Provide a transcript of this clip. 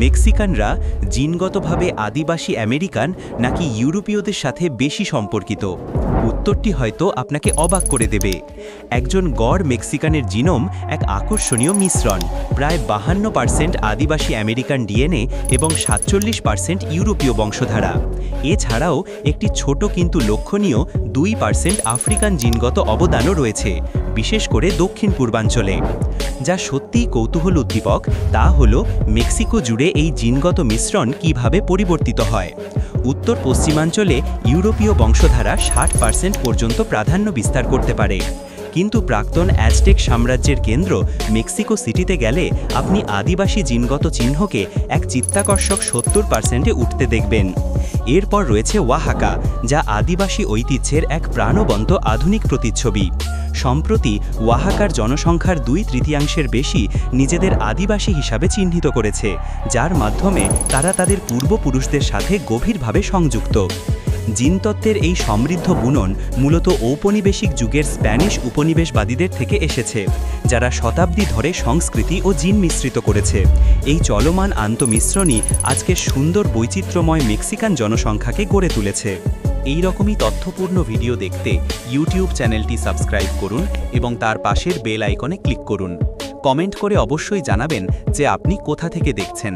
মেক্সিকানরা জিনগতভাবে আদিবাসী American নাকি ইউরোপীয়দের সাথে বেশি সম্পর্কিত? উত্তরটি হয়তো আপনাকে অবাক করে দেবে। একজন গড় মেক্সিকানের জিনোম এক আকর্ষণীয় মিশ্রণ, প্রায় 52% আদিবাসী আমেরিকান ডিএনএ এবং 47% ইউরোপীয় বংশধারা। এছাড়াও একটি ছোট কিন্তু লক্ষণীয় 2% আফ্রিকান জিনগত অবদানও রয়েছে, বিশেষ করে দক্ষিণ পূর্বাঞ্চলে। যা সত্যিই কৌতূহল উদ্দীপক তা হল মেক্সিকো জুড়ে এই জিনগত মিশ্রণ কিভাবে পরিবর্তিত হয়। উত্তর পশ্চিমাঞ্চলে ইউরোপীয় বংশধারা 60% পর্যন্ত প্রাধান্য বিস্তার করতে পারে, কিন্তু প্রাক্তন অ্যাজটেক সাম্রাজ্যের কেন্দ্র মেক্সিকো সিটিতে গেলে আপনি আদিবাসী জিনগত চিহ্নকে এক চিত্তাকর্ষক 70%-এ উঠতে দেখবেন। এরপর রয়েছে ওয়াহাকা, যা আদিবাসী ঐতিহ্যের এক প্রাণবন্ত আধুনিক প্রতিচ্ছবি। সম্প্রতি ওয়াহাকার জনসংখ্যার 2/3 বেশি নিজেদের আদিবাসী হিসাবে চিহ্নিত করেছে, যার মাধ্যমে তারা তাদের পূর্বপুরুষদের সাথে গভীরভাবে সংযুক্ত। জিনতত্ত্বের এই সমৃদ্ধ বুনন মূলত ঔপনিবেশিক যুগের স্প্যানিশ উপনিবেশবাদীদের থেকে এসেছে, যারা শতাব্দী ধরে সংস্কৃতি ও জিন মিশ্রিত করেছে। এই চলমান আন্তঃমিশ্রণই আজকের সুন্দর বৈচিত্র্যময় মেক্সিকান জনসংখ্যাকে গড়ে তুলেছে। এই রকমই তথ্যপূর্ণ ভিডিও দেখতে ইউটিউব চ্যানেলটি সাবস্ক্রাইব করুন এবং তার পাশের বেল আইকনে ক্লিক করুন। কমেন্ট করে অবশ্যই জানাবেন যে আপনি কোথা থেকে দেখছেন।